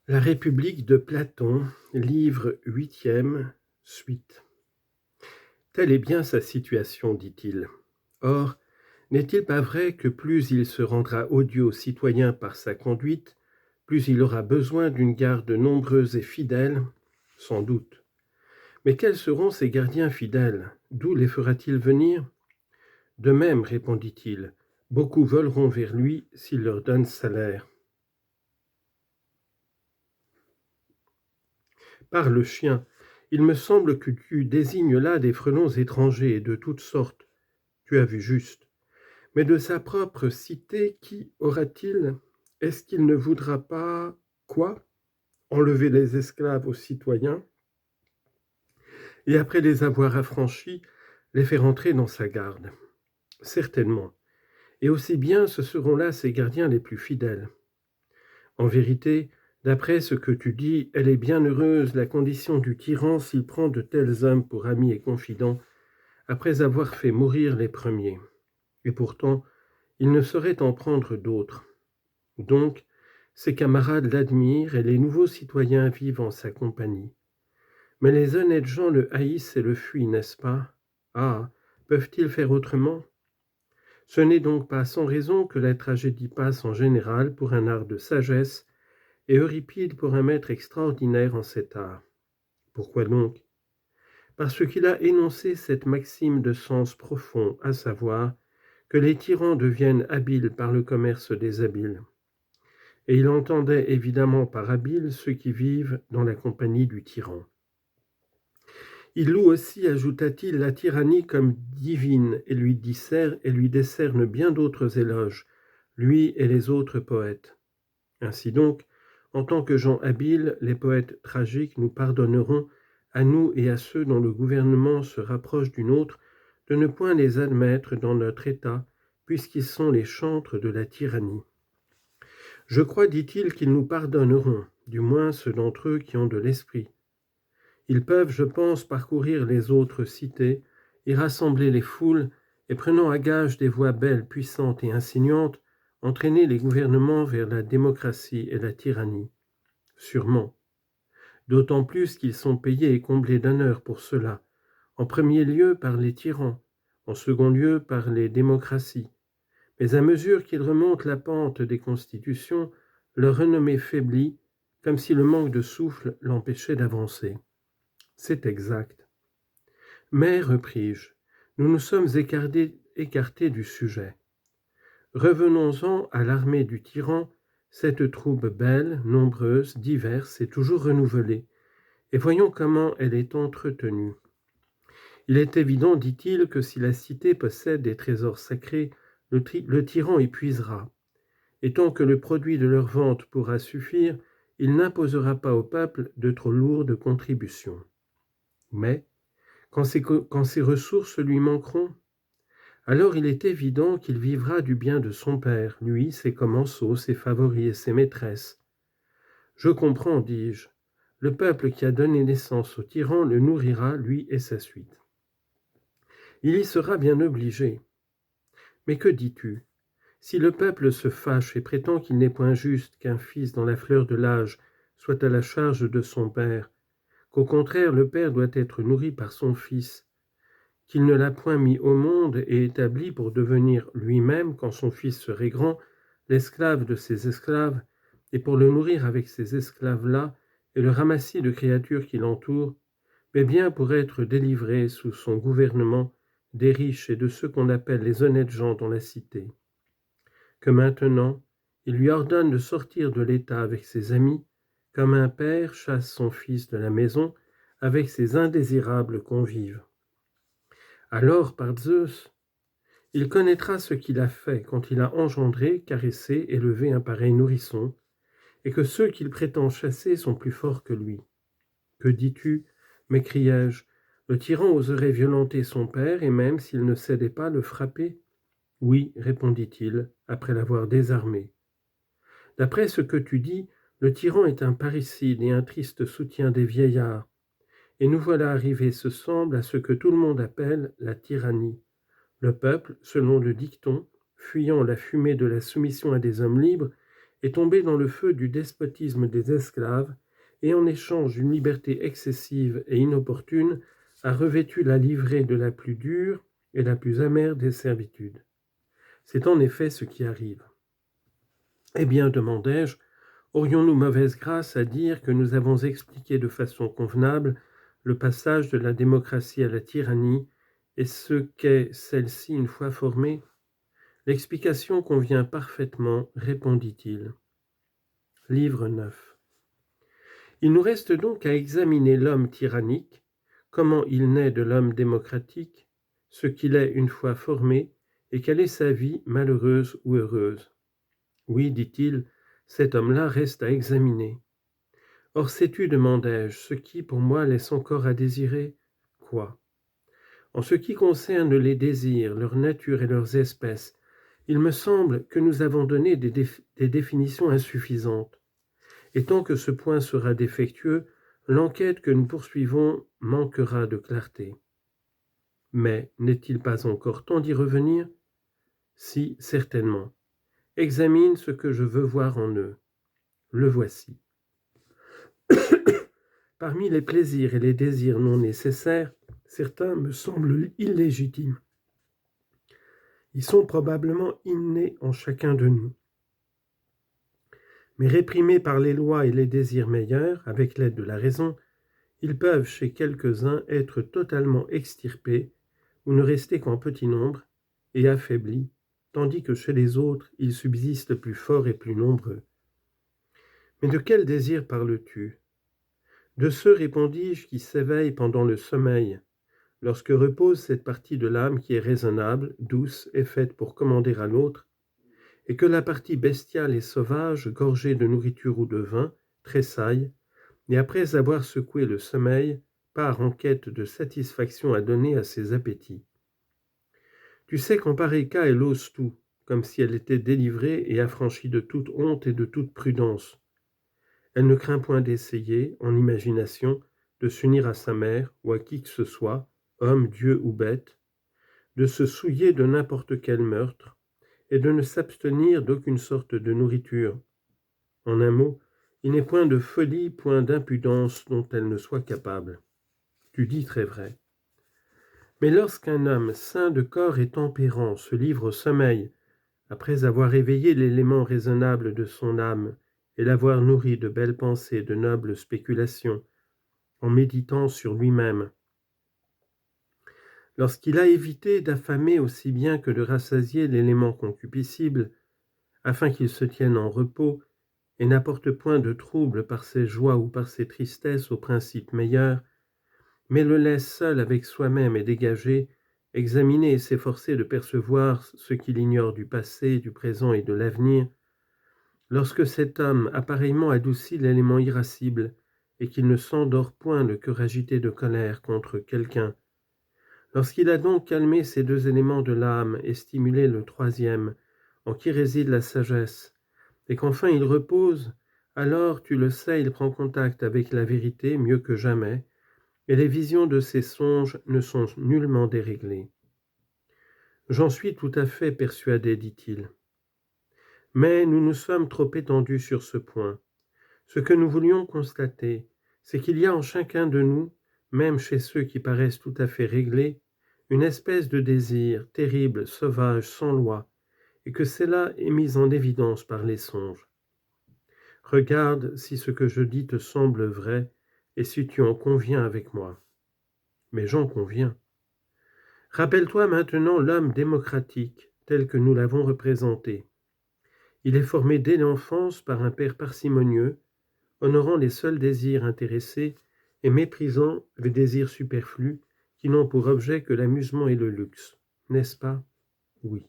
La République de Platon, livre 8e, suite. Telle est bien sa situation, dit-il. Or, n'est-il pas vrai que plus il se rendra odieux aux citoyens par sa conduite, plus il aura besoin d'une garde nombreuse et fidèle? Sans doute. Mais quels seront ces gardiens fidèles? D'où les fera-t-il venir? De même, répondit-il, beaucoup voleront vers lui s'il leur donne salaire. Parle, chien, il me semble que tu désignes là des frelons étrangers et de toutes sortes. Tu as vu juste. Mais de sa propre cité, qui aura-t-il? Est-ce qu'il ne voudra pas, quoi? Enlever les esclaves aux citoyens, et après les avoir affranchis, les faire entrer dans sa garde? Certainement. Et aussi bien ce seront là ses gardiens les plus fidèles. En vérité, d'après ce que tu dis, elle est bien heureuse la condition du tyran s'il prend de tels hommes pour amis et confidents, après avoir fait mourir les premiers. Et pourtant, il ne saurait en prendre d'autres. Donc, ses camarades l'admirent et les nouveaux citoyens vivent en sa compagnie. Mais les honnêtes gens le haïssent et le fuient, n'est-ce pas? Ah, peuvent-ils faire autrement? Ce n'est donc pas sans raison que la tragédie passe en général pour un art de sagesse et Euripide pour un maître extraordinaire en cet art. Pourquoi donc? Parce qu'il a énoncé cette maxime de sens profond, à savoir que les tyrans deviennent habiles par le commerce des habiles. Et il entendait évidemment par habiles ceux qui vivent dans la compagnie du tyran. Il loue aussi, ajouta-t-il, la tyrannie comme divine et lui décerne bien d'autres éloges, lui et les autres poètes. Ainsi donc, en tant que gens habiles, les poètes tragiques nous pardonneront, à nous et à ceux dont le gouvernement se rapproche du nôtre, de ne point les admettre dans notre état, puisqu'ils sont les chantres de la tyrannie. Je crois, dit-il, qu'ils nous pardonneront, du moins ceux d'entre eux qui ont de l'esprit. Ils peuvent, je pense, parcourir les autres cités, y rassembler les foules, et prenant à gage des voix belles, puissantes et insinuantes, entraîner les gouvernements vers la démocratie et la tyrannie. Sûrement. D'autant plus qu'ils sont payés et comblés d'honneur pour cela, en premier lieu par les tyrans, en second lieu par les démocraties. Mais à mesure qu'ils remontent la pente des constitutions, leur renommée faiblit, comme si le manque de souffle l'empêchait d'avancer. C'est exact. Mais, repris-je, nous nous sommes écartés du sujet. Revenons-en à l'armée du tyran, cette troupe belle, nombreuse, diverse et toujours renouvelée, et voyons comment elle est entretenue. Il est évident, dit-il, que si la cité possède des trésors sacrés, le tyran y puisera. Et tant que le produit de leur vente pourra suffire, il n'imposera pas au peuple de trop lourdes contributions. Mais, quand ces ressources lui manqueront, alors il est évident qu'il vivra du bien de son père, lui, ses commensaux, ses favoris et ses maîtresses. Je comprends, dis-je. Le peuple qui a donné naissance au tyran le nourrira, lui et sa suite. Il y sera bien obligé. Mais que dis-tu? Si le peuple se fâche et prétend qu'il n'est point juste qu'un fils dans la fleur de l'âge soit à la charge de son père, qu'au contraire le père doit être nourri par son fils, qu'il ne l'a point mis au monde et établi pour devenir lui-même, quand son fils serait grand, l'esclave de ses esclaves, et pour le nourrir avec ces esclaves-là et le ramassis de créatures qui l'entourent, mais bien pour être délivré sous son gouvernement des riches et de ceux qu'on appelle les honnêtes gens dans la cité. Que maintenant, il lui ordonne de sortir de l'état avec ses amis, comme un père chasse son fils de la maison avec ses indésirables convives. Alors, par Zeus, il connaîtra ce qu'il a fait quand il a engendré, caressé, élevé un pareil nourrisson, et que ceux qu'il prétend chasser sont plus forts que lui. Que dis-tu? M'écriai-je. Le tyran oserait violenter son père, et même, s'il ne cédait pas, le frapper? Oui, répondit-il, après l'avoir désarmé. D'après ce que tu dis, le tyran est un parricide et un triste soutien des vieillards, et nous voilà arrivés, ce semble, à ce que tout le monde appelle la tyrannie. Le peuple, selon le dicton, fuyant la fumée de la soumission à des hommes libres, est tombé dans le feu du despotisme des esclaves et en échange d'une liberté excessive et inopportune a revêtu la livrée de la plus dure et la plus amère des servitudes. C'est en effet ce qui arrive. Eh bien, demandai-je, aurions-nous mauvaise grâce à dire que nous avons expliqué de façon convenable le passage de la démocratie à la tyrannie et ce qu'est celle-ci une fois formée? L'explication convient parfaitement, répondit-il. Livre 9. Il nous reste donc à examiner l'homme tyrannique, comment il naît de l'homme démocratique, ce qu'il est une fois formé, et quelle est sa vie, malheureuse ou heureuse. Oui, dit-il, cet homme-là reste à examiner. Or sais-tu, demandai-je, ce qui pour moi laisse encore à désirer? Quoi? En ce qui concerne les désirs, leur nature et leurs espèces, il me semble que nous avons donné des définitions insuffisantes. Et tant que ce point sera défectueux, l'enquête que nous poursuivons manquera de clarté. Mais n'est-il pas encore temps d'y revenir? Si, certainement. Examine ce que je veux voir en eux. Le voici. Parmi les plaisirs et les désirs non nécessaires, certains me semblent illégitimes. Ils sont probablement innés en chacun de nous. Mais réprimés par les lois et les désirs meilleurs, avec l'aide de la raison, ils peuvent chez quelques-uns être totalement extirpés ou ne rester qu'en petit nombre et affaiblis, tandis que chez les autres, ils subsistent plus forts et plus nombreux. Mais de quel désir parles-tu? De ceux, répondis-je, qui s'éveillent pendant le sommeil, lorsque repose cette partie de l'âme qui est raisonnable, douce et faite pour commander à l'autre, et que la partie bestiale et sauvage, gorgée de nourriture ou de vin, tressaille, et après avoir secoué le sommeil, part en quête de satisfaction à donner à ses appétits. Tu sais qu'en pareil cas, elle ose tout, comme si elle était délivrée et affranchie de toute honte et de toute prudence. Elle ne craint point d'essayer, en imagination, de s'unir à sa mère ou à qui que ce soit, homme, dieu ou bête, de se souiller de n'importe quel meurtre, et de ne s'abstenir d'aucune sorte de nourriture. En un mot, il n'est point de folie, point d'impudence dont elle ne soit capable. Tu dis très vrai. Mais lorsqu'un homme sain de corps et tempérant se livre au sommeil, après avoir éveillé l'élément raisonnable de son âme et l'avoir nourri de belles pensées, de nobles spéculations, en méditant sur lui-même, lorsqu'il a évité d'affamer aussi bien que de rassasier l'élément concupiscible, afin qu'il se tienne en repos et n'apporte point de trouble par ses joies ou par ses tristesses aux principes meilleurs, mais le laisse seul avec soi-même et dégagé, examiner et s'efforcer de percevoir ce qu'il ignore du passé, du présent et de l'avenir, lorsque cet homme a pareillement adouci l'élément irascible et qu'il ne s'endort point le cœur agité de colère contre quelqu'un, lorsqu'il a donc calmé ces deux éléments de l'âme et stimulé le troisième, en qui réside la sagesse, et qu'enfin il repose, alors, tu le sais, il prend contact avec la vérité mieux que jamais, et les visions de ses songes ne sont nullement déréglées. J'en suis tout à fait persuadé, dit-il. Mais nous nous sommes trop étendus sur ce point. Ce que nous voulions constater, c'est qu'il y a en chacun de nous, même chez ceux qui paraissent tout à fait réglés, une espèce de désir terrible, sauvage, sans loi, et que cela est mis en évidence par les songes. Regarde si ce que je dis te semble vrai, et si tu en conviens avec moi. Mais j'en conviens. Rappelle-toi maintenant l'homme démocratique, tel que nous l'avons représenté. Il est formé dès l'enfance par un père parcimonieux, honorant les seuls désirs intéressés et méprisant les désirs superflus qui n'ont pour objet que l'amusement et le luxe. N'est-ce pas? Oui.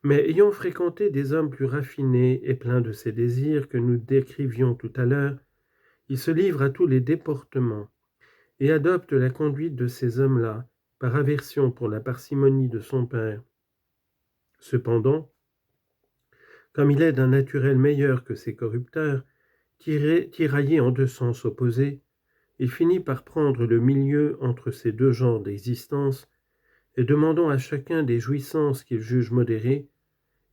Mais ayant fréquenté des hommes plus raffinés et pleins de ces désirs que nous décrivions tout à l'heure, il se livre à tous les déportements et adopte la conduite de ces hommes-là par aversion pour la parcimonie de son père. Cependant, comme il est d'un naturel meilleur que ses corrupteurs, tiraillé en deux sens opposés, il finit par prendre le milieu entre ces deux genres d'existence et demandant à chacun des jouissances qu'il juge modérées,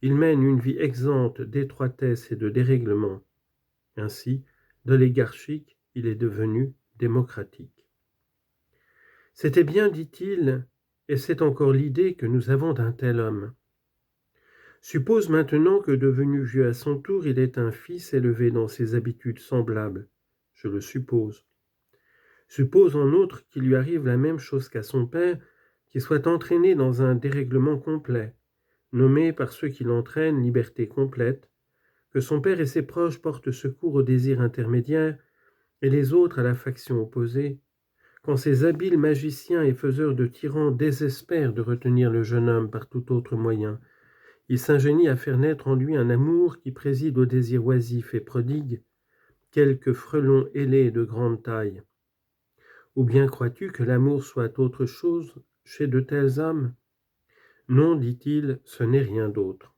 Il mène une vie exempte d'étroitesse et de dérèglement. Ainsi, d'oligarchique, il est devenu démocratique. C'était bien, dit-il, et c'est encore l'idée que nous avons d'un tel homme. Suppose maintenant que devenu vieux à son tour, il est un fils élevé dans ses habitudes semblables. Je le suppose. Suppose en outre qu'il lui arrive la même chose qu'à son père, qu'il soit entraîné dans un dérèglement complet, nommé par ceux qui l'entraînent liberté complète, que son père et ses proches portent secours au désir intermédiaire et les autres à la faction opposée, quand ces habiles magiciens et faiseurs de tyrans désespèrent de retenir le jeune homme par tout autre moyen, il s'ingénie à faire naître en lui un amour qui préside au désir oisif et prodigue, quelque frelon ailé de grande taille. Ou bien crois-tu que l'amour soit autre chose chez de tels hommes? Non, dit-il, ce n'est rien d'autre.